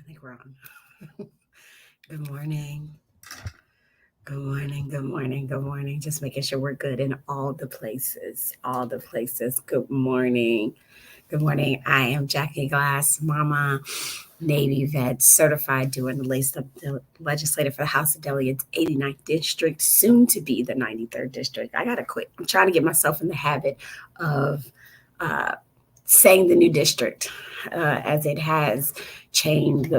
think we're on. Good morning. Good morning. Good morning. Good morning. Just making sure we're good in all the places. All the places. Good morning. Good morning. I am Jackie Glass, Mama, Navy vet, certified doing the legislator for the House of Delegates, 89th District, soon to be the 93rd District. I gotta quit. I'm trying to get myself in the habit of uh, saying the new district as it has changed.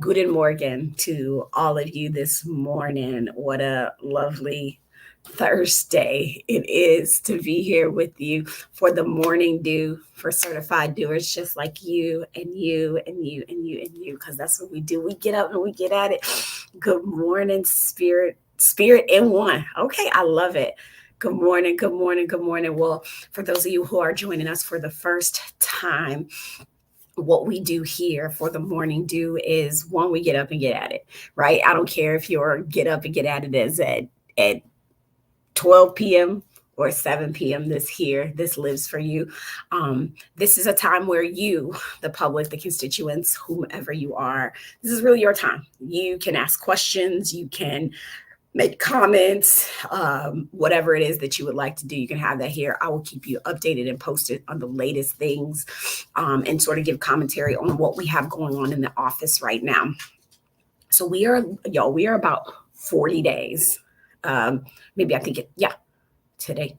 Guten Morgen to all of you this morning. What a lovely Thursday it is to be here with you for the morning dew for certified doers just like you and you and you and you and you, because that's what we do. We get up and we get at it. Good morning, spirit in one. Okay, I love it. Good morning, good morning, good morning. Well, for those of you who are joining us for the first time, what we do here for the morning dew is one, we get up and get at it, right? I don't care if your get up and get at it is at 12 p.m. or 7 p.m. This lives for you. This is a time where you, the public, the constituents, whomever you are, this is really your time. You can ask questions, you can make comments, whatever it is that you would like to do, you can have that here. I will keep you updated and posted on the latest things, and sort of give commentary on what we have going on in the office right now. So we are about 40 days. Maybe I think today.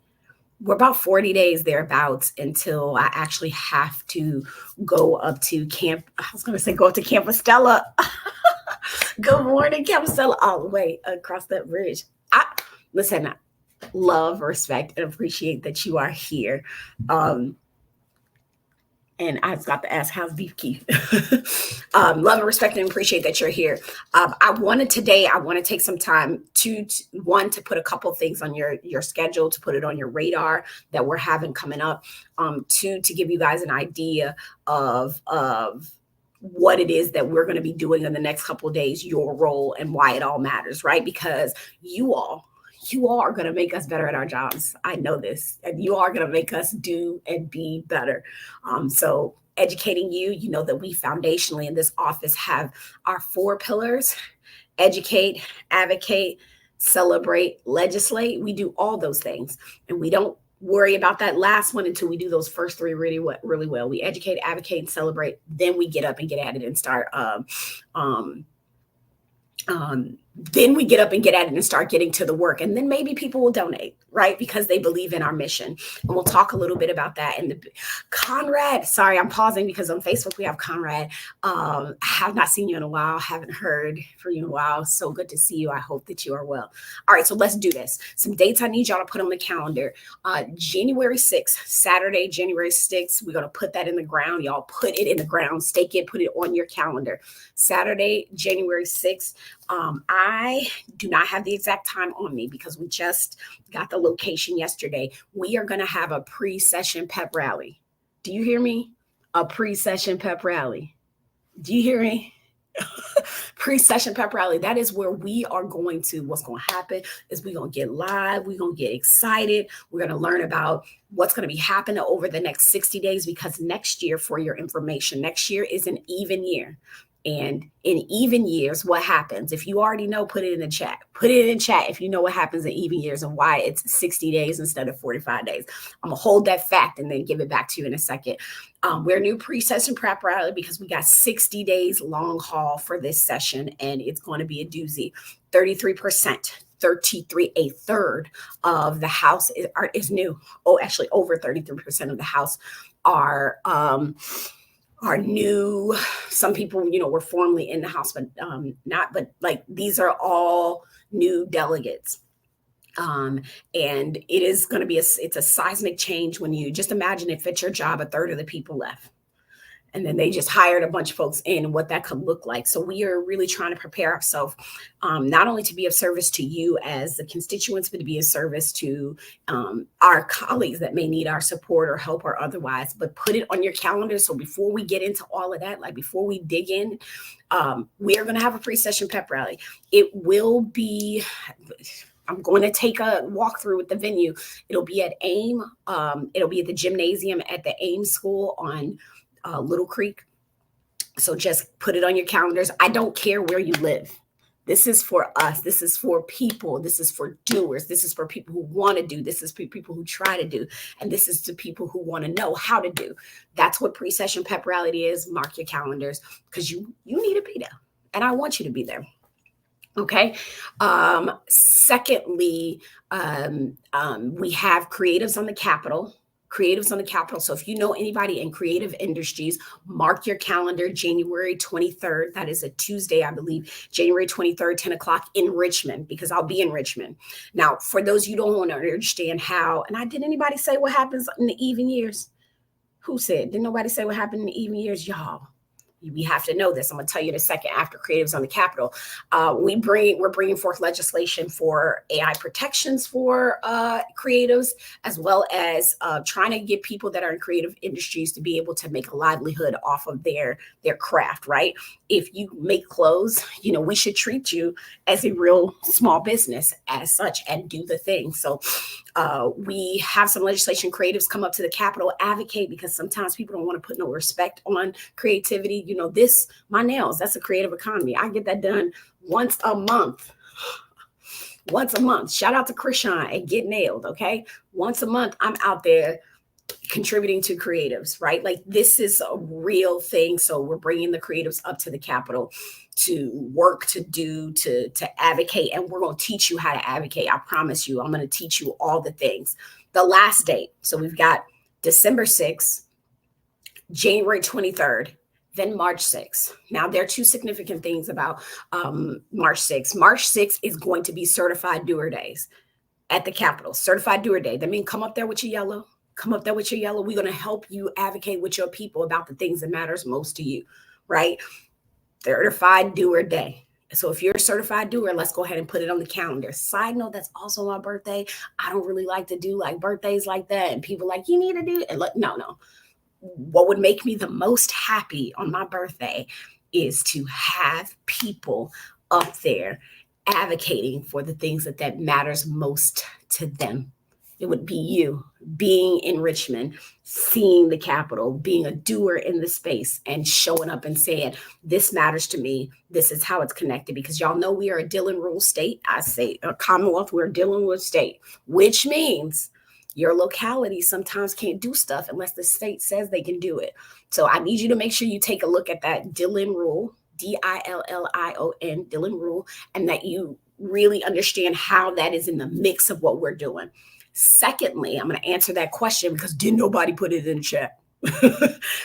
We're about 40 days thereabouts until I actually have to go up to camp. I was going to say go up to Camp Estella. Good morning, Campostella, all the way across that bridge. Listen, I love, respect, and appreciate that you are here. And I've got to ask, how's Beef Keith? Love and respect and appreciate that you're here. I want to take some time to put a couple things on your schedule, to put it on your radar that we're having coming up. To give you guys an idea of what it is that we're going to be doing in the next couple of days, your role and why it all matters, right? Because you all are going to make us better at our jobs. I know this, and you are going to make us do and be better. So educating you know that we foundationally in this office have our 4 pillars: educate, advocate, celebrate, legislate. We do all those things, and we don't worry about that last one until we do those first 3 really well. We educate, advocate, and celebrate. Then we get up and get at it and start then we get up and get at it and start getting to the work. And then maybe people will donate, right? Because they believe in our mission. And we'll talk a little bit about that. And Conrad, sorry, I'm pausing because on Facebook we have Conrad. Have not seen you in a while. Haven't heard from you in a while. So good to see you. I hope that you are well. All right, so let's do this. Some dates I need y'all to put on the calendar. January 6th, Saturday, January 6th. We're going to put that in the ground. Y'all put it in the ground, stake it, put it on your calendar. Saturday, January 6th. I do not have the exact time on me because we just got the location yesterday. We are going to have a pre-session pep rally. Do you hear me? A pre-session pep rally. Do you hear me? Pre-session pep rally. That is where we are going to, what's going to happen is we're going to get live. We're going to get excited. We're going to learn about what's going to be happening over the next 60 days, because next year, for your information, next year is an even year. And in even years, what happens? If you already know, put it in the chat. Put it in chat if you know what happens in even years and why it's 60 days instead of 45 days. I'm going to hold that fact and then give it back to you in a second. We're new pre-session prep rally because we got 60 days long haul for this session, and it's going to be a doozy. 33%. 33, a third of the house is new. Oh, actually over 33% of the house are new. Some people, were formerly in the house, but not, but like these are all new delegates. And it is going to be it's a seismic change when you just imagine if at your job, a third of the people left. And then they just hired a bunch of folks in, and what that could look like. So we are really trying to prepare ourselves, not only to be of service to you as the constituents, but to be of service to our colleagues that may need our support or help or otherwise. But put it on your calendar. So before we get into all of that, like before we dig in, we are going to have a pre-session pep rally. It will be... I'm going to take a walkthrough with the venue. It'll be at AIM. It'll be at the gymnasium at the AIM school on Little Creek. So just put it on your calendars. I don't care where you live. This is for us. This is for people. This is for doers. This is for people who want to do. This is for people who try to do. And this is to people who want to know how to do. That's what pre-session pep rally is. Mark your calendars because you need to be there. And I want you to be there. Okay. Secondly, we have creatives on the Capitol. Creatives on the Capitol. So if you know anybody in creative industries, mark your calendar, January 23rd. That is a Tuesday, I believe, January 23rd, 10 o'clock in Richmond, because I'll be in Richmond. Now, for those you don't want to understand how, and did anybody say what happens in the even years? Who said? Did nobody say what happened in the even years? Y'all. We have to know this. I'm going to tell you in a second after creatives on the Capitol. We're bringing forth legislation for AI protections for creatives, as well as trying to get people that are in creative industries to be able to make a livelihood off of their craft, right? If you make clothes, we should treat you as a real small business as such and do the thing. So we have some legislation. Creatives come up to the Capitol, advocate, because sometimes people don't want to put no respect on creativity. My nails, that's a creative economy. I get that done once a month. Once a month. Shout out to Krishan and Get Nailed, okay? Once a month, I'm out there contributing to creatives, right? Like, this is a real thing. So we're bringing the creatives up to the Capitol to work, to do, to advocate. And we're going to teach you how to advocate. I promise you, I'm going to teach you all the things. The last date. So we've got December 6th, January 23rd, then March 6th. Now, there are two significant things about March 6th. March 6th is going to be Certified Doer Days at the Capitol. Certified Doer Day. That means come up there with your yellow. Come up there with your yellow. We're going to help you advocate with your people about the things that matters most to you, right? Certified Doer Day. So if you're a certified doer, let's go ahead and put it on the calendar. Side note, that's also my birthday. I don't really like to do like birthdays like that. And people like, you need to do it. No. What would make me the most happy on my birthday is to have people up there advocating for the things that matters most to them. It would be you being in Richmond, seeing the Capitol, being a doer in the space and showing up and saying, this matters to me. This is how it's connected, because y'all know we are a Dillon Rule state. I say a Commonwealth, we're a Dillon Rule state, which means your locality sometimes can't do stuff unless the state says they can do it. So I need you to make sure you take a look at that Dillon Rule, Dillon, Dillon Rule, and that you really understand how that is in the mix of what we're doing. Secondly, I'm going to answer that question because didn't nobody put it in the chat.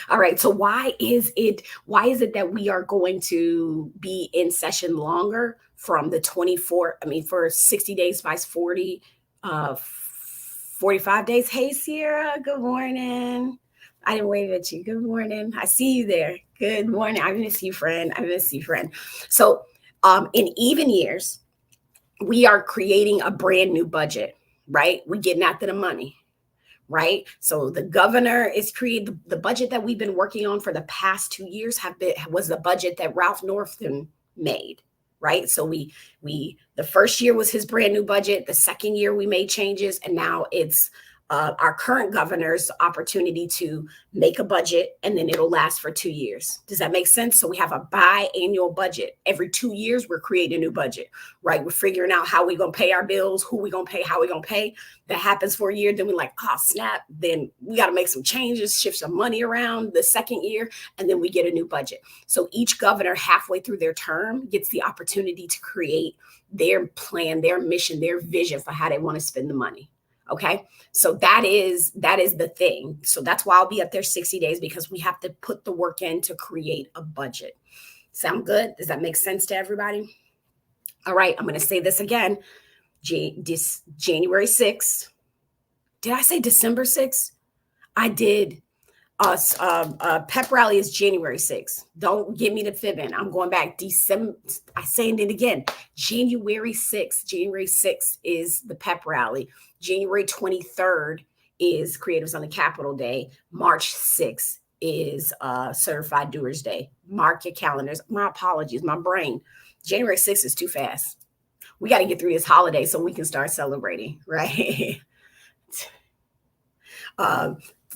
All right. So why is it that we are going to be in session longer from the 24? I mean, for 60 days, vice 40, 45 days. Hey, Sierra, good morning. I didn't wave at you. Good morning. I see you there. Good morning. I miss you, friend. So in even years, we are creating a brand new budget, right? We're getting after the money, right? So the governor is creating the budget that we've been working on for the past 2 years was the budget that Ralph Northam made. Right. So the first year was his brand new budget. The second year we made changes, and now it's our current governor's opportunity to make a budget, and then it'll last for 2 years. Does that make sense? So we have a biannual budget. Every 2 years, we're creating a new budget, right? We're figuring out how we're going to pay our bills, who we're going to pay, how we're going to pay. That happens for a year. Then we're like, oh, snap. Then we got to make some changes, shift some money around the second year, and then we get a new budget. So each governor halfway through their term gets the opportunity to create their plan, their mission, their vision for how they want to spend the money. Okay. So that is the thing. So that's why I'll be up there 60 days, because we have to put the work in to create a budget. Sound good? Does that make sense to everybody? All right. I'm going to say this again. January 6th. Did I say December 6th? I did. Pep rally is January 6th. Don't get me to fibbing. I'm going back December. I'm saying it again. January 6th. January 6th is the pep rally. January 23rd is Creatives on the Capitol Day. March 6th is Certified Doers Day. Mark your calendars. My apologies. My brain. January 6th is too fast. We got to get through this holiday so we can start celebrating, right?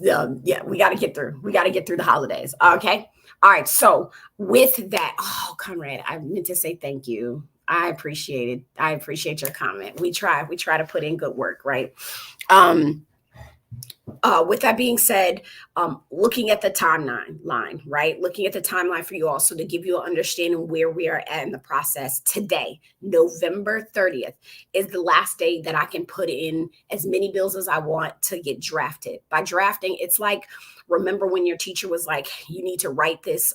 Yeah, we got to get through. We got to get through the holidays. Okay. All right. So with that, oh, Conrad, I meant to say thank you. I appreciate it. I appreciate your comment. We try to put in good work, right? Um, with that being said, looking at the timeline, right? Looking at the timeline for you all, so to give you an understanding where we are at in the process today, November 30th is the last day that I can put in as many bills as I want to get drafted. By drafting, it's like, remember when your teacher was like, you need to write this,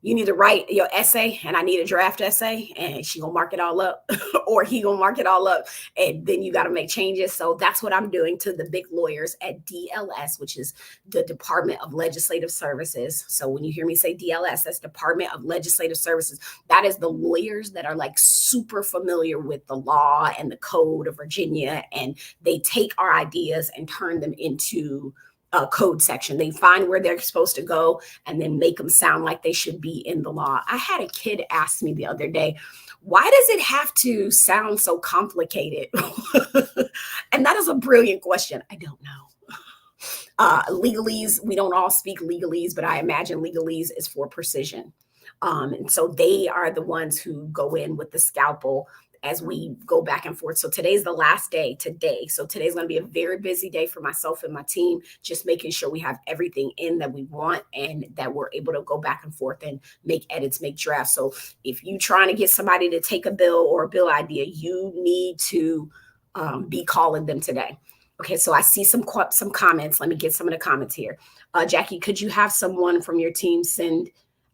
you need to write your essay and I need a draft essay, and she gonna mark it all up or he gonna mark it all up, and then you got to make changes. So that's what I'm doing to the big lawyers at DLS, which is the Department of Legislative Services. So when you hear me say DLS, that's Department of Legislative Services. That is the lawyers that are like super familiar with the law and the code of Virginia, and they take our ideas and turn them into a code section. They find where they're supposed to go and then make them sound like they should be in the law. I had a kid ask me the other day, why does it have to sound so complicated? And that is a brilliant question. I don't know. Legalese, we don't all speak legalese, but I imagine legalese is for precision. And so they are the ones who go in with the scalpel as we go back and forth. So today's the last day today. So today's going to be a very busy day for myself and my team, just making sure we have everything in that we want and that we're able to go back and forth and make edits, make drafts. So if you're trying to get somebody to take a bill or a bill idea, you need to be calling them today. Okay, so I see some comments. Let me get some of the comments here. Jackie, could you have someone from your team send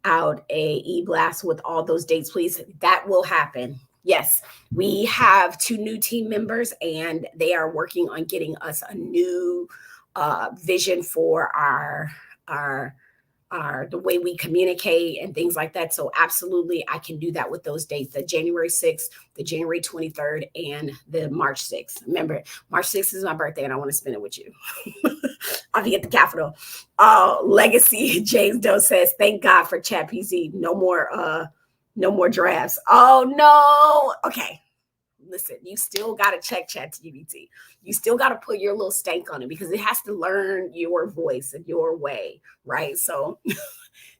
out a e-blast with all those dates, please? That will happen. Yes, we have 2 new team members, and they are working on getting us a new vision for the way we communicate and things like that. So absolutely, I can do that with those dates: the January 6th, the January 23rd, and the March 6th. Remember, March 6th is my birthday, and I want to spend it with you. I'll be at the Capitol. Legacy James Doe says, "Thank God for Chat PC. No more drafts." Oh no. Okay. Listen, you still got to check ChatGPT. You still got to put your little stank on it because it has to learn your voice and your way, right? So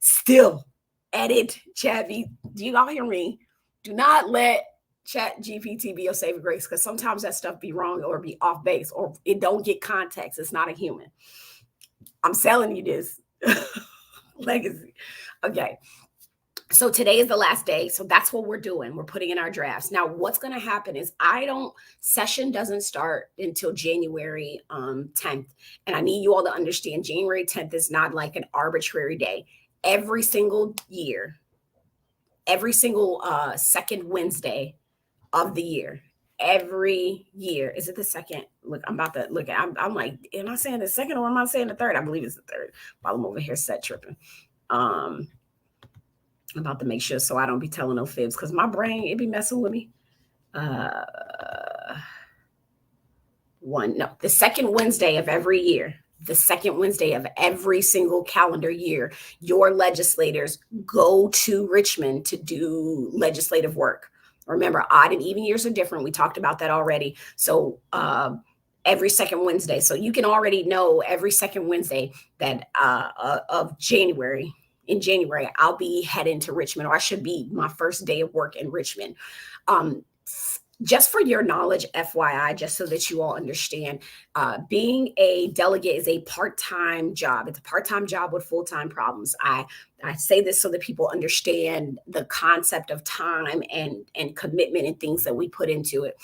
still edit ChatGPT. Do you all hear me? Do not let ChatGPT be your saving grace, because sometimes that stuff be wrong or be off base or it don't get context. It's not a human. I'm selling you this. Legacy. Okay. So today is the last day. So that's what we're doing. We're putting in our drafts. Now, what's going to happen is session doesn't start until January 10th. And I need you all to understand, January 10th is not like an arbitrary day. Every single year, every single second Wednesday of the year, every year. Is it the second? Look, I'm about to look at, I'm like, am I saying the second or am I saying the third? I believe it's the third. While I'm over here set tripping. I'm about to make sure so I don't be telling no fibs, because my brain, it be messing with me. The second Wednesday of every year, the second Wednesday of every single calendar year, your legislators go to Richmond to do legislative work. Remember, odd and even years are different. We talked about that already. So every second Wednesday. So you can already know every second Wednesday that of January. In January, I'll be heading to Richmond, or I should be my first day of work in Richmond. Just for your knowledge, FYI, just so that you all understand, being a delegate is a part-time job. It's a part-time job with full-time problems. I say this so that people understand the concept of time and commitment and things that we put into it.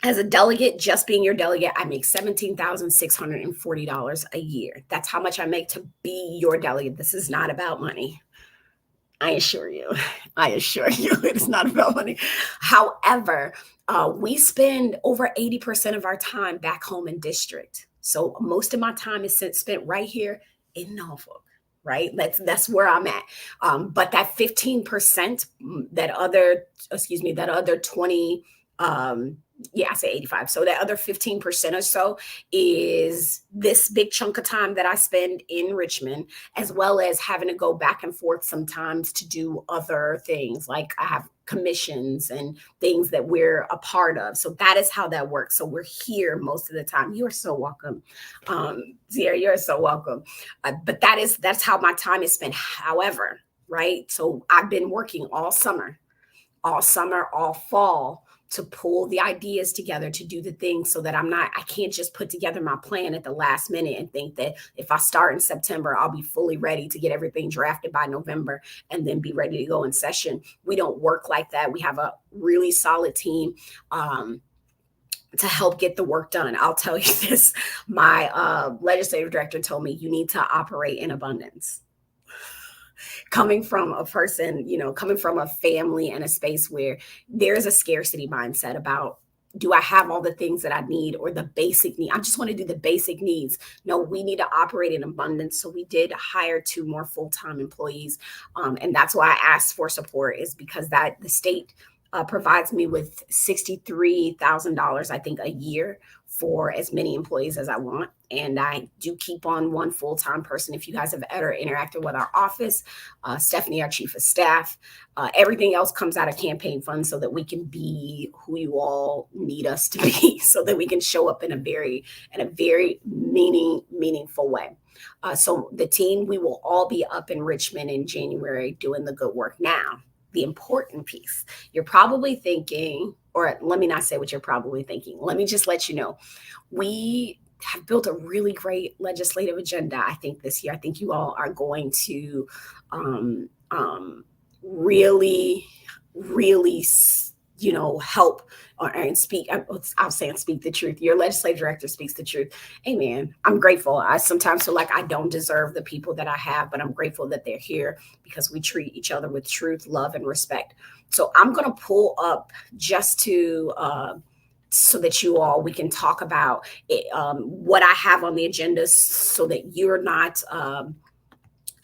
As a delegate, just being your delegate, I make $17,640 a year. That's how much I make to be your delegate. This is not about money. I assure you, it's not about money. However, we spend over 80% of our time back home in district. So most of my time is spent right here in Norfolk. Right. That's where I'm at. But that 15%, that other 20 um, yeah, I say 85. So that other 15% or so is this big chunk of time that I spend in Richmond, as well as having to go back and forth sometimes to do other things. Like I have commissions and things that we're a part of. So that is how that works. So we're here most of the time. You are so welcome. Zia, you're so welcome. But that's how my time is spent. However, right? So I've been working all summer, all fall to pull the ideas together to do the things so that I can't just put together my plan at the last minute and think that if I start in September, I'll be fully ready to get everything drafted by November and then be ready to go in session. We don't work like that. We have a really solid team. To help get the work done. I'll tell you this, my legislative director told me you need to operate in abundance. Coming from a person, coming from a family and a space where there's a scarcity mindset about, do I have all the things that I need or the basic need? I just want to do the basic needs. No, we need to operate in abundance. So we did hire 2 more full-time employees. And that's why I asked for support, is because that the state provides me with $63,000, I think, a year for as many employees as I want. And I do keep on one full-time person. If you guys have ever interacted with our office, Stephanie, our chief of staff, everything else comes out of campaign funds so that we can be who you all need us to be, so that we can show up in a very meaningful way. So the team, we will all be up in Richmond in January doing the good work. Now, the important piece, you're probably thinking, or let me not say what you're probably thinking. Let me just let you know, we have built a really great legislative agenda, I think, this year. I think you all are going to really, really, help and speak. I'm saying speak the truth. Your legislative director speaks the truth. Amen. I'm grateful. I sometimes feel like I don't deserve the people that I have, but I'm grateful that they're here because we treat each other with truth, love, and respect. So I'm going to pull up just to so that we can talk about it, what I have on the agenda, so that you're not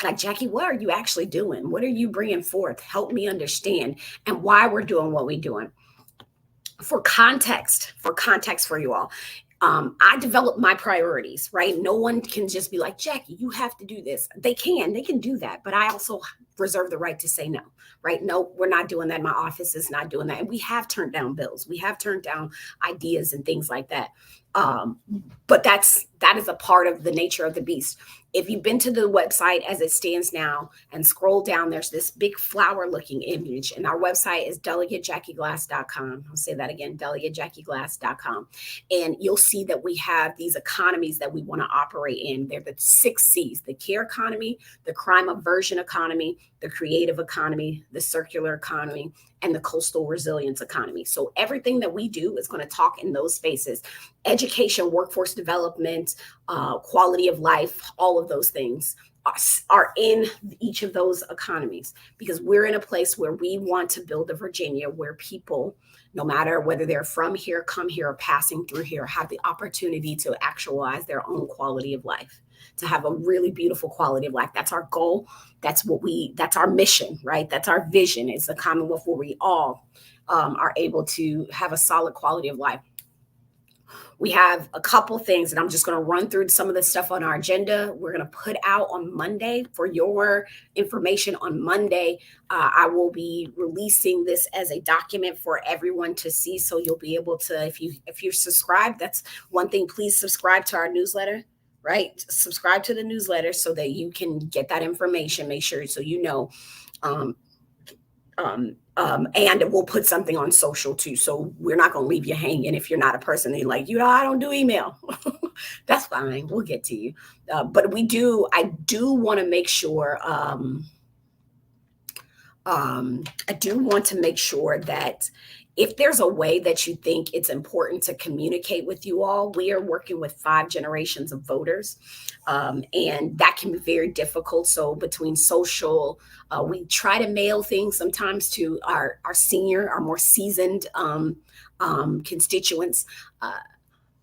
like, Jackie, what are you actually doing? What are you bringing forth? Help me understand and why we're doing what we're doing. For context for you all, I develop my priorities, right? No one can just be like, Jackie, you have to do this. They can do that. But I also reserve the right to say no, right? No, we're not doing that. My office is not doing that. And we have turned down bills. We have turned down ideas and things like that. But that is a part of the nature of the beast. If you've been to the website as it stands now and scroll down, there's this big flower looking image, and our website is delegatejackieglass.com. I'll say that again, delegatejackieglass.com. And you'll see that we have these economies that we want to operate in. They're the 6 C's: the care economy, the crime aversion economy, the creative economy, the circular economy, and the coastal resilience economy. So everything that we do is going to talk in those spaces: education, workforce development, quality of life, all of those things are in each of those economies, because we're in a place where we want to build a Virginia where people, no matter whether they're from here, come here, or passing through here, have the opportunity to actualize their own quality of life, to have a really beautiful quality of life. That's our goal. That's our mission, right? That's our vision. It's a Commonwealth where we all are able to have a solid quality of life. We have a couple things, and I'm just going to run through some of the stuff on our agenda. We're going to put out on Monday. For your information, on Monday, I will be releasing this as a document for everyone to see. So you'll be able to, if you're subscribed, that's one thing. Please subscribe to our newsletter. Right? Subscribe to the newsletter so that you can get that information. Make sure so you know. And we'll put something on social too. So we're not going to leave you hanging if you're not a person that like, I don't do email. That's fine. We'll get to you. But I do want to make sure, that if there's a way that you think it's important to communicate with you all, we are working with 5 generations of voters. And that can be very difficult. So between social, we try to mail things sometimes to our more seasoned constituents,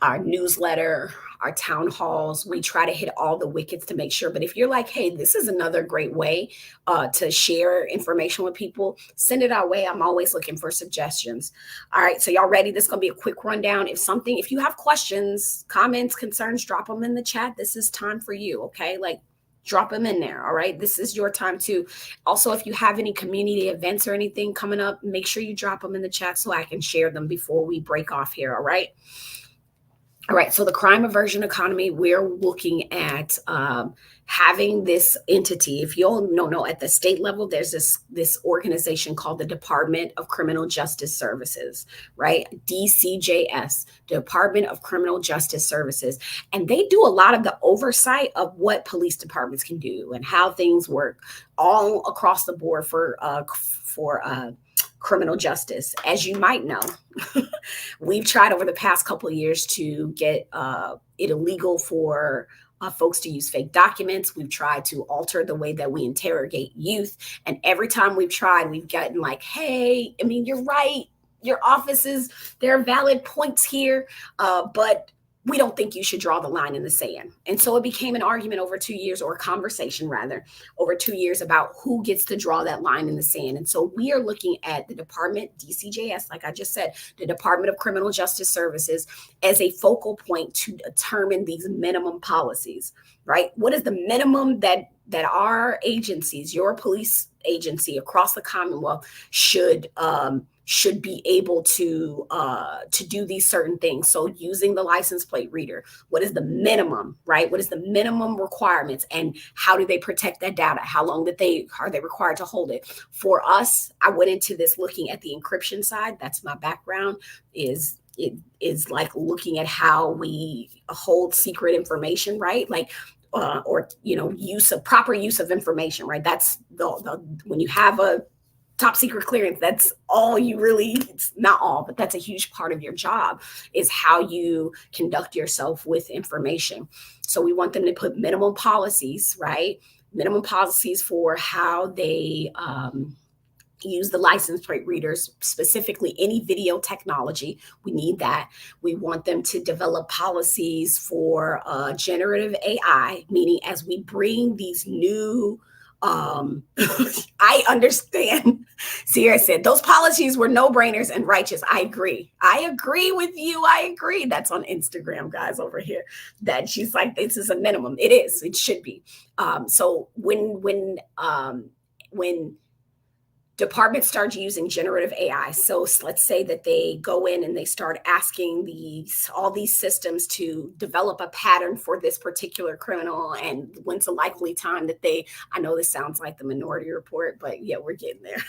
our newsletter, our town halls. We try to hit all the wickets to make sure. But if you're like, hey, this is another great way to share information with people, send it our way. I'm always looking for suggestions. All right, so y'all ready? This is going to be a quick rundown. If you have questions, comments, concerns, drop them in the chat. This is time for you, okay? Like, drop them in there. All right. This is your time too. Also, if you have any community events or anything coming up, make sure you drop them in the chat so I can share them before we break off here. All right. All right, so the crime aversion economy, we're looking at having this entity. If you all know, at the state level, there's this organization called the Department of Criminal Justice Services, right? DCJS, Department of Criminal Justice Services. And they do a lot of the oversight of what police departments can do and how things work all across the board for criminal justice. As you might know, we've tried over the past couple of years to get it illegal for folks to use fake documents. We've tried to alter the way that we interrogate youth. And every time we've tried, we've gotten like, hey, I mean, you're right. Your offices, there are valid points here, but we don't think you should draw the line in the sand. And so it became an argument over 2 years, or a conversation rather, over 2 years about who gets to draw that line in the sand. And so we are looking at the department, DCJS, like I just said, the Department of Criminal Justice Services, as a focal point to determine these minimum policies, right? What is the minimum that our agencies, your police agency across the Commonwealth should be able to do these certain things. So using the license plate reader, what is the minimum, right? What is the minimum requirements, and how do they protect that data? How long are they required to hold it? For us, I went into this looking at the encryption side. That's my background. It is like looking at how we hold secret information, right? Like, or proper use of information, right? That's the when you have a top secret clearance, that's all you really, it's not all, but that's a huge part of your job, is how you conduct yourself with information. So we want them to put minimum policies, right? Minimum policies for how they use the license plate readers, specifically any video technology. We need that. We want them to develop policies for generative AI, meaning as we bring these new I understand. Sierra said those policies were no-brainers and righteous. I agree. I agree with you. I agree. That's on Instagram, guys, over here. That she's like, this is a minimum. It is. It should be. So when departments start using generative AI. So let's say that they go in and they start asking all these systems to develop a pattern for this particular criminal, and when's the likely time that I know this sounds like the Minority Report, but yeah, we're getting there.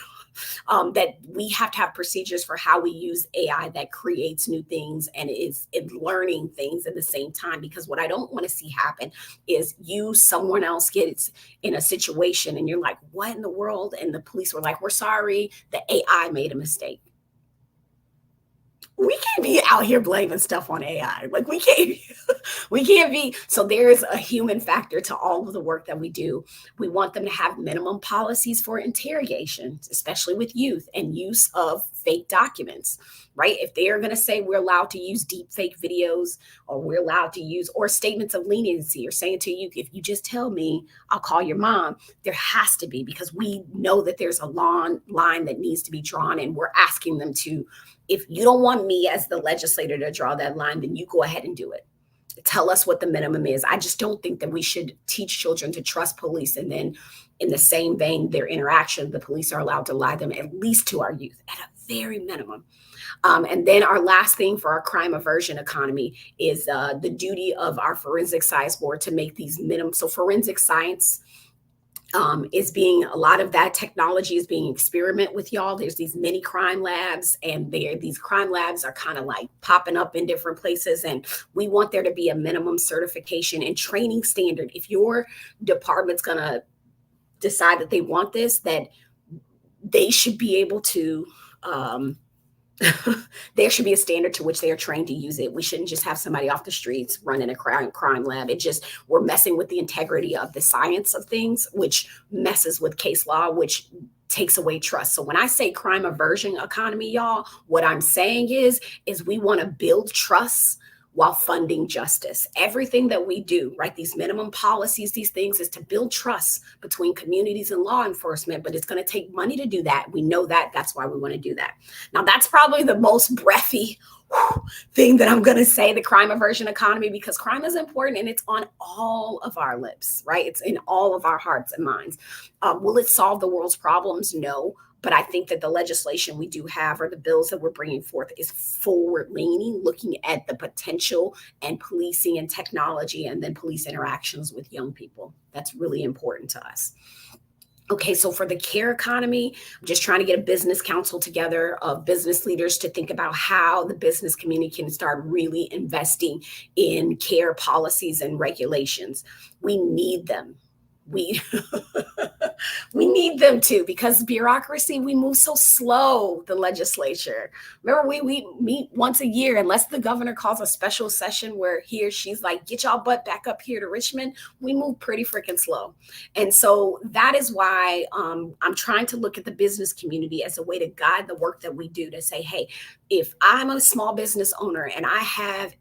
That we have to have procedures for how we use AI that creates new things and is learning things at the same time. Because what I don't want to see happen is someone else gets in a situation and you're like, what in the world? And the police were like, we're sorry, the AI made a mistake. We can't be out here blaming stuff on AI. Like we can't be. So there's a human factor to all of the work that we do. We want them to have minimum policies for interrogation, especially with youth, and use of fake documents, right? If they are going to say we're allowed to use deep fake videos, or we're allowed to use, or statements of leniency, or saying to you, if you just tell me, I'll call your mom, there has to be, because we know that there's a long line that needs to be drawn, and we're asking them to, if you don't want me as the legislator to draw that line, then you go ahead and do it. Tell us what the minimum is. I just don't think that we should teach children to trust police, and then in the same vein, their interaction, the police are allowed to lie them, at least to our youth, at a very minimum. And then our last thing for our crime aversion economy is the duty of our forensic science board to make these minimum. So forensic science a lot of that technology is being experimented with, y'all. There's these mini crime labs, and these crime labs are kind of like popping up in different places. And we want there to be a minimum certification and training standard. If your department's going to decide that they want this, that they should be able to, there should be a standard to which they are trained to use it. We shouldn't just have somebody off the streets running a crime lab. We're messing with the integrity of the science of things, which messes with case law, which takes away trust. So when I say crime aversion economy, y'all, what I'm saying is we want to build trust while funding justice. Everything that we do, right? These minimum policies, these things is to build trust between communities and law enforcement, but it's going to take money to do that. We know that. That's why we want to do that. Now, that's probably the most breathy thing that I'm going to say, the crime aversion economy, because crime is important and it's on all of our lips, right? It's in all of our hearts and minds. Will it solve the world's problems? No. But I think that the legislation we do have, or the bills that we're bringing forth, is forward leaning, looking at the potential and policing and technology, and then police interactions with young people. That's really important to us. Okay, so for the care economy, I'm just trying to get a business council together of business leaders to think about how the business community can start really investing in care policies and regulations. We need them. We we need them too, because bureaucracy, we move so slow, the legislature. Remember, we meet once a year, unless the governor calls a special session where he or she's like, get y'all butt back up here to Richmond. We move pretty freaking slow. And so that is why I'm trying to look at the business community as a way to guide the work that we do, to say, hey, if I'm a small business owner and I have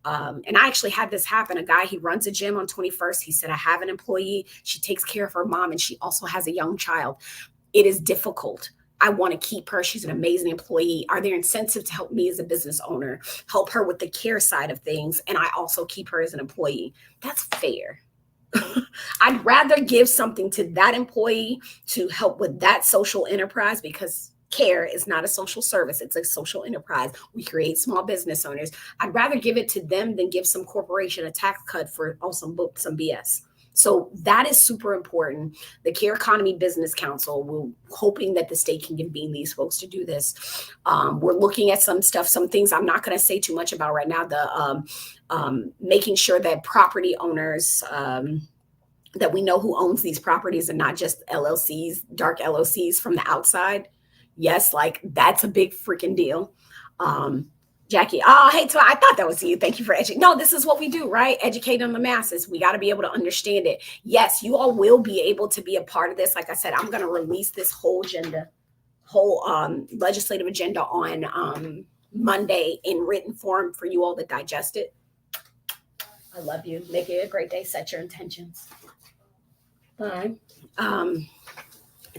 and I actually had this happen. A guy, he runs a gym on 21st. He said, I have an employee. She takes care of her mom and she also has a young child. It is difficult. I want to keep her. She's an amazing employee. Are there incentives to help me as a business owner, help her with the care side of things, and I also keep her as an employee? That's fair. I'd rather give something to that employee to help with that social enterprise, because care is not a social service. It's a social enterprise. We create small business owners. I'd rather give it to them than give some corporation a tax cut for some BS. So that is super important. The Care Economy Business Council, we're hoping that the state can convene these folks to do this. We're looking at some stuff, some things I'm not going to say too much about right now. The making sure that property owners, that we know who owns these properties and not just LLCs, dark LLCs from the outside. Yes, like that's a big freaking deal. Jackie, hey, I thought that was you. Thank you for educating. No, this is what we do, right? Educating the masses. We got to be able to understand it. Yes, you all will be able to be a part of this. Like I said, I'm going to release this whole legislative agenda on Monday in written form for you all to digest it. I love you. Make it a great day. Set your intentions. Bye.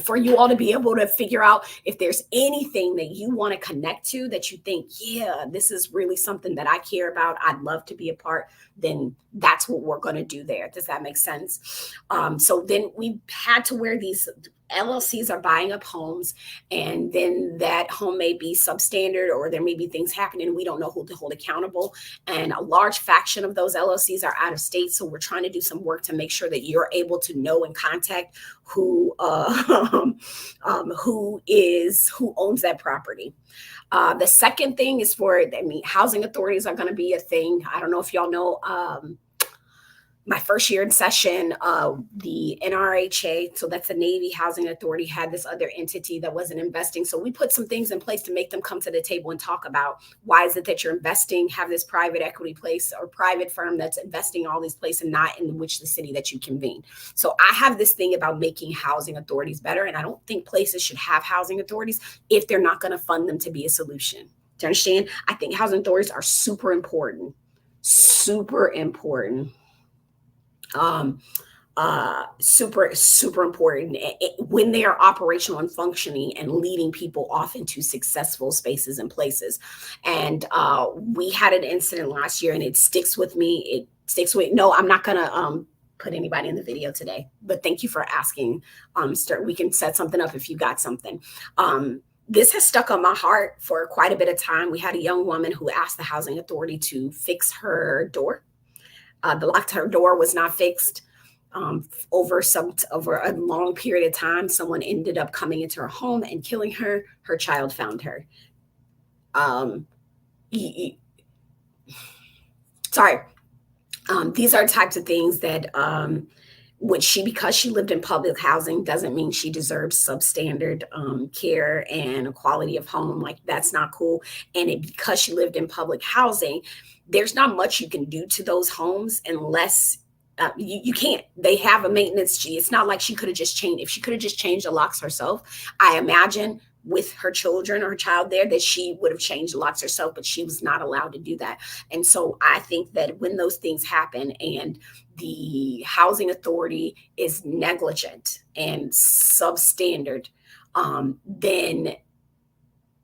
For you all to be able to figure out if there's anything that you want to connect to, that you think, yeah, this is really something that I care about, I'd love to be a part, then that's what we're going to do there. Does that make sense? So then we had to wear these LLCs are buying up homes, and then that home may be substandard, or there may be things happening and we don't know who to hold accountable. And a large fraction of those LLCs are out of state. So we're trying to do some work to make sure that you're able to know and contact who owns that property. The second thing is housing authorities are going to be a thing. I don't know if y'all know, my first year in session, the NRHA, so that's the Navy Housing Authority, had this other entity that wasn't investing. So we put some things in place to make them come to the table and talk about why is it that you're investing, have this private equity place or private firm that's investing all these places and not in which the city that you convene. So I have this thing about making housing authorities better. And I don't think places should have housing authorities if they're not going to fund them to be a solution. Do you understand? I think housing authorities are super important. Super important. Super important when they are operational and functioning and leading people off into successful spaces and places. And we had an incident last year, and it sticks with me. No, I'm not gonna put anybody in the video today, but thank you for asking. We can set something up if you got something. This has stuck on my heart for quite a bit of time. We had a young woman who asked the housing authority to fix her door. The lock to her door was not fixed. Over a long period of time, someone ended up coming into her home and killing her. Her child found her. These are types of things that because she lived in public housing doesn't mean she deserves substandard care and a quality of home. Like, that's not cool. And because she lived in public housing, there's not much you can do to those homes unless you can't. They have a maintenance fee. It's not like she could have just changed. If she could have just changed the locks herself, I imagine with her children or her child there, that she would have changed locks herself, but she was not allowed to do that. And so I think that when those things happen and the housing authority is negligent and substandard, then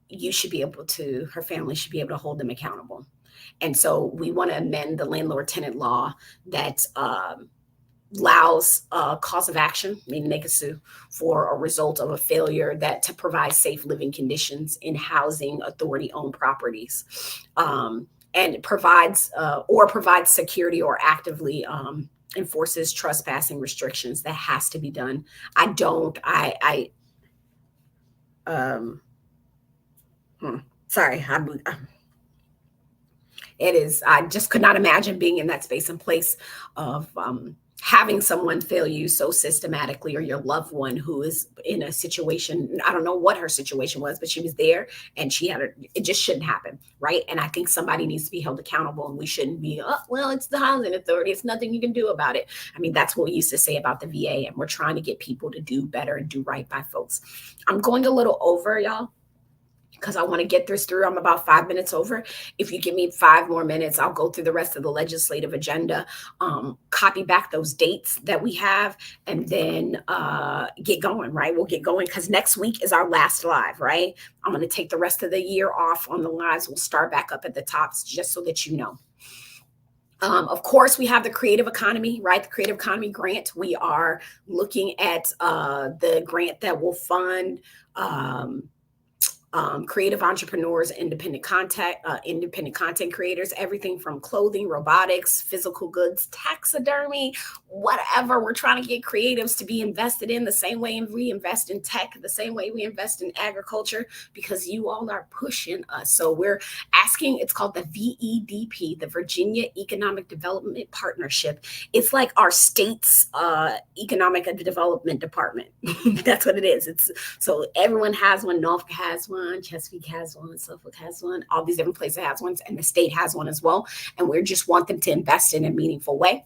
you should be able to, her family should be able to hold them accountable. And so we want to amend the landlord tenant law that allows cause of action, meaning they can sue for a result of a failure that to provide safe living conditions in housing authority owned properties, and provides or provides security or actively enforces trespassing restrictions. That has to be done. I don't, um, sorry, it is, I just could not imagine being in that space and place of having someone fail you so systematically, or your loved one who is in a situation. I don't know what her situation was, but she was there and she had it just shouldn't happen, right? And I think somebody needs to be held accountable, and we shouldn't be, oh, well, it's the housing authority, it's nothing you can do about it. I mean, that's what we used to say about the VA, and we're trying to get people to do better and do right by folks. I'm going a little over, y'all, because I want to get this through. I'm about 5 minutes over. If you give me 5 more minutes, I'll go through the rest of the legislative agenda, copy back those dates that we have, and then get going, right? We'll get going because next week is our last live, right? I'm going to take the rest of the year off on the lives. We'll start back up at the tops just so that you know. Of course, we have the creative economy, right? The creative economy grant. We are looking at the grant that will fund creative entrepreneurs, independent content creators, everything from clothing, robotics, physical goods, taxidermy, whatever. We're trying to get creatives to be invested in the same way we invest in tech, the same way we invest in agriculture, because you all are pushing us. So we're asking, it's called the VEDP, the Virginia Economic Development Partnership. It's like our state's economic development department. That's what it is. It's so everyone has one. Norfolk has one. Chesapeake has one, Suffolk has one, all these different places has one, and the state has one as well. And we just want them to invest in a meaningful way.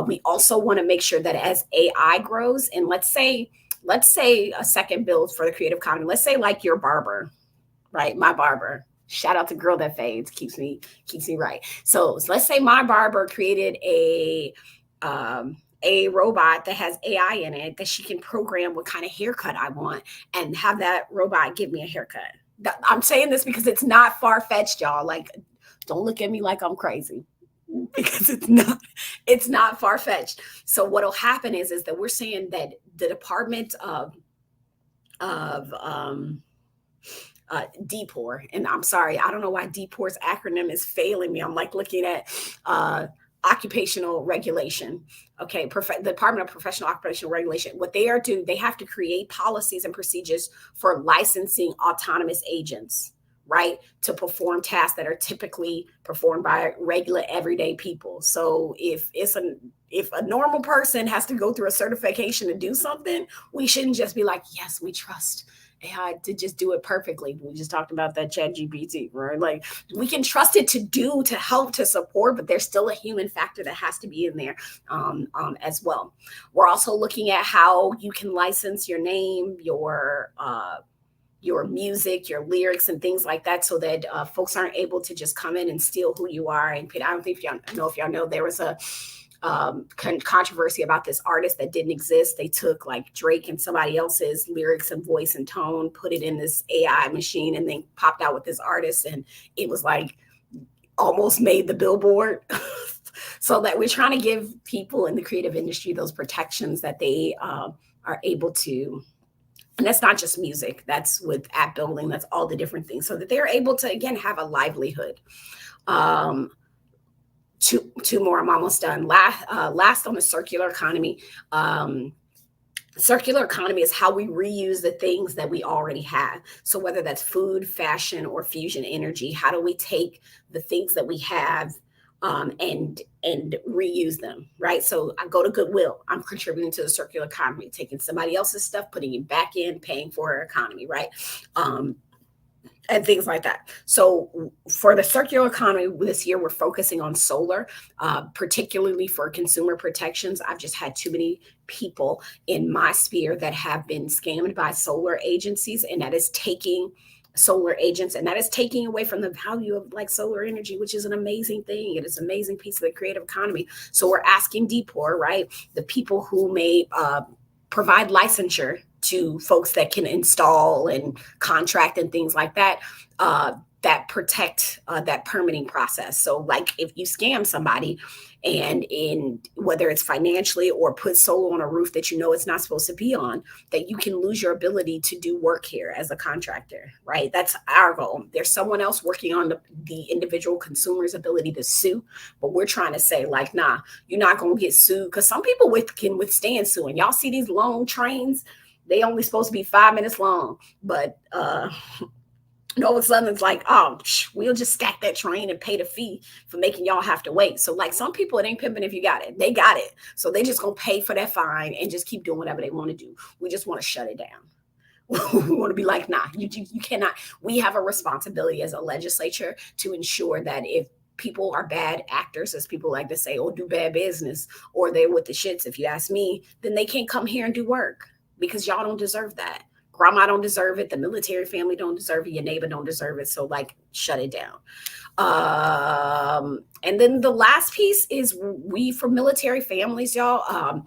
We also want to make sure that as AI grows, and let's say a second build for the creative economy, let's say like your barber, right? My barber. Shout out to Girl That Fades, keeps me right. So let's say my barber created a robot that has AI in it, that she can program what kind of haircut I want and have that robot give me a haircut. I'm saying this because it's not far-fetched, y'all. Like, don't look at me like I'm crazy, because it's not far-fetched. So what'll happen is that we're saying that the Department of DPOR, and I'm sorry, I don't know why DPOR's acronym is failing me. I'm like looking at occupational regulation. Okay, the Department of Professional Occupational Regulation. What they are doing, they have to create policies and procedures for licensing autonomous agents, right, to perform tasks that are typically performed by regular everyday people. So if a normal person has to go through a certification to do something, we shouldn't just be like, yes, we trust AI to just do it perfectly. We just talked about that ChatGPT, right? Like, we can trust it to help, to support, but there's still a human factor that has to be in there as well. We're also looking at how you can license your name, your music, your lyrics, and things like that, so that folks aren't able to just come in and steal who you are. And I don't think y'all know there was a controversy about this artist that didn't exist. They took like Drake and somebody else's lyrics and voice and tone, put it in this AI machine, and then popped out with this artist, and it was like almost made the Billboard. So that we're trying to give people in the creative industry those protections that they are able to. And that's not just music, that's with app building, that's all the different things, so that they're able to, again, have a livelihood. Two more, I'm almost done. Last on the circular economy. Circular economy is how we reuse the things that we already have. So whether that's food, fashion, or fusion energy, how do we take the things that we have and reuse them, right? So I go to Goodwill, I'm contributing to the circular economy, taking somebody else's stuff, putting it back in, paying for our economy, right? and things like that. So for the circular economy this year, we're focusing on solar, particularly for consumer protections. I've just had too many people in my sphere that have been scammed by solar agencies, and that is taking solar agents, and that is taking away from the value of like solar energy, which is an amazing thing. It is an amazing piece of the creative economy. So we're asking DPOR, right, the people who may provide licensure to folks that can install and contract and things like that, that protect that permitting process. So like if you scam somebody and in whether it's financially or put solar on a roof that you know it's not supposed to be on, that you can lose your ability to do work here as a contractor, right? That's our goal. There's someone else working on the individual consumer's ability to sue, but we're trying to say like, nah, you're not going to get sued, because some people can withstand suing. Y'all see these long trains, they only supposed to be 5 minutes long, but and all of a sudden it's like, oh, we'll just stack that train and pay the fee for making y'all have to wait. So like some people, it ain't pimping if you got it. They got it. So they just gonna pay for that fine and just keep doing whatever they want to do. We just want to shut it down. We want to be like, nah, you cannot. We have a responsibility as a legislature to ensure that if people are bad actors, as people like to say, or do bad business, or they're with the shits, if you ask me, then they can't come here and do work, because y'all don't deserve that. Grandma don't deserve it. The military family don't deserve it. Your neighbor don't deserve it. So like, shut it down. And then the last piece is we, for military families, y'all,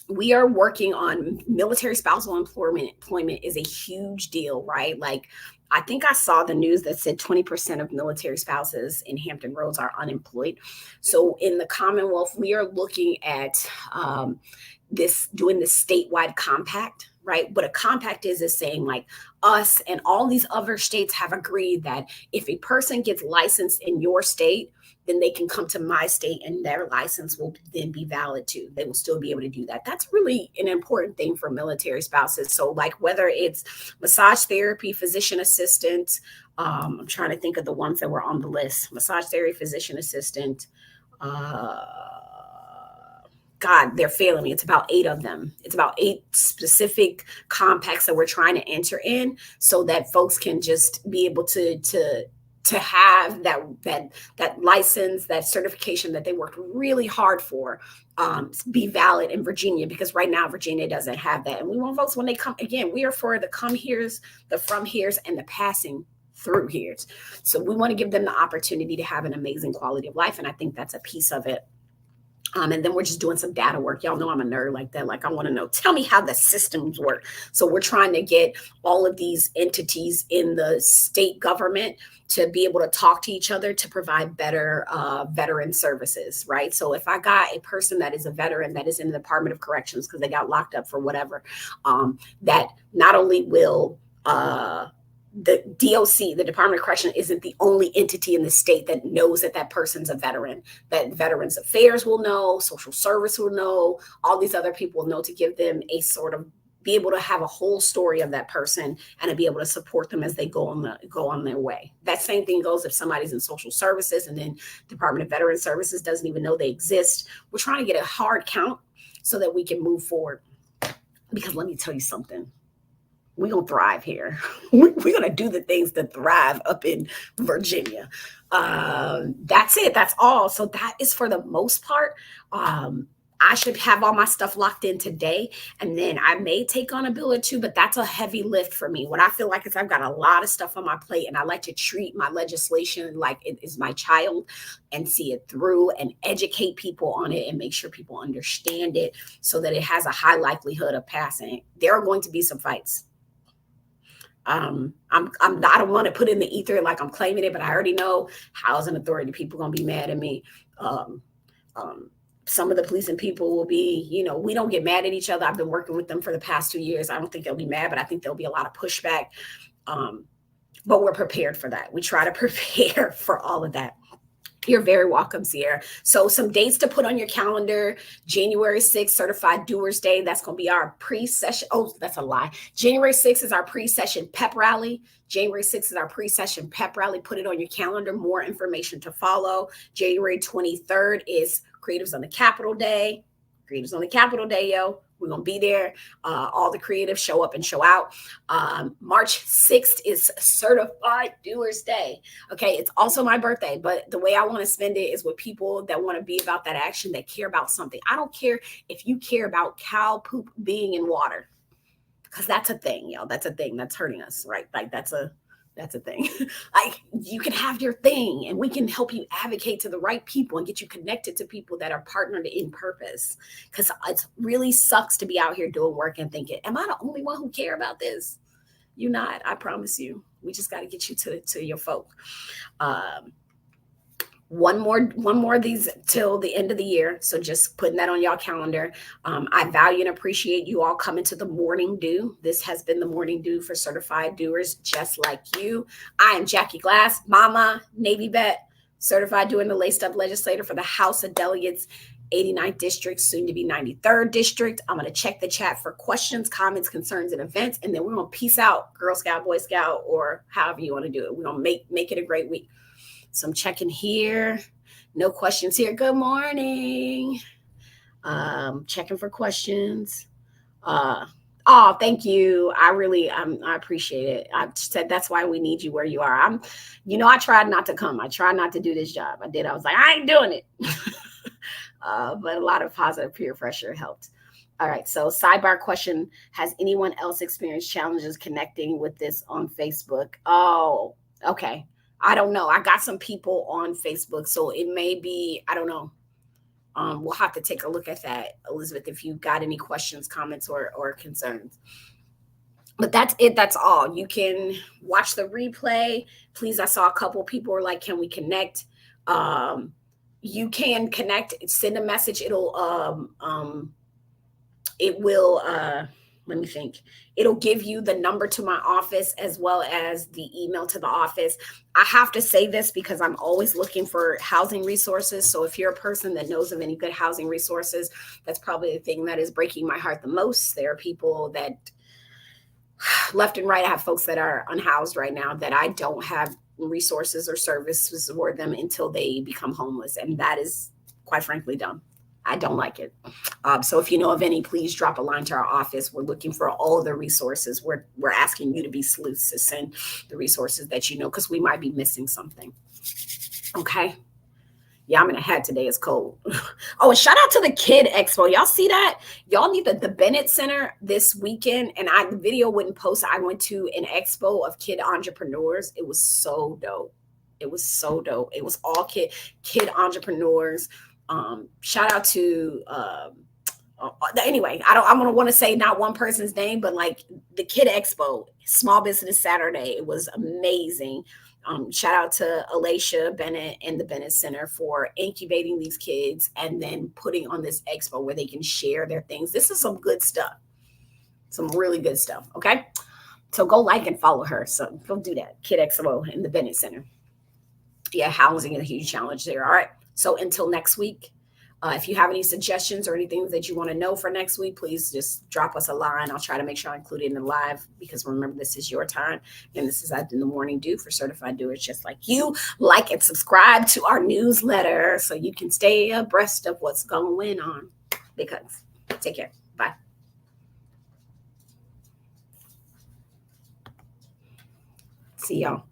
we are working on military spousal employment. Employment is a huge deal, right? Like, I think I saw the news that said 20% of military spouses in Hampton Roads are unemployed. So in the Commonwealth, we are looking at doing this statewide compact, right? But a compact is saying like us and all these other states have agreed that if a person gets licensed in your state, then they can come to my state and their license will then be valid too. They will still be able to do that. That's really an important thing for military spouses. So like whether it's massage therapy, physician assistant, I'm trying to think of the ones that were on the list, massage therapy, physician assistant, God, they're failing me. It's about 8 of them. It's about 8 specific compacts that we're trying to enter in so that folks can just be able to have that license, that certification that they worked really hard for, be valid in Virginia, because right now Virginia doesn't have that. And we want folks when they come, again, we are for the come here's, the from here's, and the passing through here's. So we want to give them the opportunity to have an amazing quality of life. And I think that's a piece of it. And then we're just doing some data work. Y'all know I'm a nerd like that. Like I want to know, tell me how the systems work. So we're trying to get all of these entities in the state government to be able to talk to each other to provide better veteran services, right? So if I got a person that is a veteran that is in the Department of Corrections because they got locked up for whatever, that not only will the DOC, the Department of Correction, isn't the only entity in the state that knows that that person's a veteran, that Veterans Affairs will know, Social Service will know, all these other people will know, to give them a sort of, be able to have a whole story of that person and to be able to support them as they go on their way. That same thing goes if somebody's in social services and then Department of Veteran Services doesn't even know they exist. We're trying to get a hard count so that we can move forward. Because let me tell you something. We're going to thrive here. We're going to do the things that thrive up in Virginia. That's it. That's all. So that is for the most part. I should have all my stuff locked in today, and then I may take on a bill or two, but that's a heavy lift for me. What I feel like is I've got a lot of stuff on my plate, and I like to treat my legislation like it is my child and see it through and educate people on it and make sure people understand it so that it has a high likelihood of passing. There are going to be some fights. I don't want to put in the ether like I'm claiming it, but I already know housing authority people are going to be mad at me. Some of the policing people will be, we don't get mad at each other. I've been working with them for the past 2 years. I don't think they'll be mad, but I think there'll be a lot of pushback. But we're prepared for that. We try to prepare for all of that. You're very welcome, Sierra. So some dates to put on your calendar: January 6th, Certified Doers Day. That's going to be our pre-session. Oh, that's a lie. January 6th is our pre-session pep rally. January 6th is our pre-session pep rally. Put it on your calendar. More information to follow. January 23rd is Creatives on the Capitol Day. Creatives on the Capitol Day, yo. We're going to be there. All the creatives show up and show out. March 6th is Certified Doers Day. Okay, it's also my birthday, but the way I want to spend it is with people that want to be about that action, that care about something. I don't care if you care about cow poop being in water, because that's a thing, yo. That's a thing that's hurting us, right? Like that's a thing. Like you can have your thing and we can help you advocate to the right people and get you connected to people that are partnered in purpose. Because it really sucks to be out here doing work and thinking, am I the only one who care about this? You're not, I promise you. We just got to get you to your folk. One more of these till the end of the year. So just putting that on y'all calendar. I value and appreciate you all coming to the morning dew. This has been the morning dew for certified doers just like you. I am Jackie Glass, Mama, Navy vet, certified doer and the laced up legislator for the House of Delegates, 89th District, soon to be 93rd District. I'm going to check the chat for questions, comments, concerns, and events. And then we're going to peace out, Girl Scout, Boy Scout, or however you want to do it. We're going to make it a great week. So I'm checking here. No questions here. Good morning. Checking for questions. Oh, thank you. I appreciate it. I said that's why we need you where you are. I tried not to come. I tried not to do this job. I did. I was like, I ain't doing it. But a lot of positive peer pressure helped. All right. So sidebar question. Has anyone else experienced challenges connecting with this on Facebook? Oh, okay. I don't know. I got some people on Facebook, so it may be, I don't know. We'll have to take a look at that, Elizabeth, if you've got any questions, comments, or concerns. But that's it. That's all. You can watch the replay. Please, I saw a couple people were like, can we connect? You can connect, send a message. It will, let me think. It'll give you the number to my office as well as the email to the office. I have to say this because I'm always looking for housing resources. So if you're a person that knows of any good housing resources, that's probably the thing that is breaking my heart the most. There are people that left and right, I have folks that are unhoused right now that I don't have resources or services for them until they become homeless. And that is quite frankly dumb. I don't like it. So if you know of any, please drop a line to our office. We're looking for all the resources. We're asking you to be sleuths to send the resources that you know, because we might be missing something. Okay. Yeah, I'm in a hat today. It's cold. Oh, and shout out to the Kid Expo. Y'all see that? Y'all need the Bennett Center this weekend. And the video wouldn't post. I went to an expo of kid entrepreneurs. It was so dope. It was so dope. It was all kid entrepreneurs. Shout out to anyway, I'm gonna want to say not one person's name, but like the Kid Expo, Small Business Saturday. It was amazing. Shout out to Alacia Bennett and the Bennett Center for incubating these kids and then putting on this expo where they can share their things. This is some good stuff, some really good stuff. Okay, so go like and follow her. So go do that. Kid Expo and the Bennett Center. Yeah, housing is a huge challenge there. All right. So until next week, if you have any suggestions or anything that you want to know for next week, please just drop us a line. I'll try to make sure I include it in the live because remember, this is your time. And this is in the morning dew for certified doers just like you. Like and subscribe to our newsletter so you can stay abreast of what's going on. Because take care. Bye. See y'all.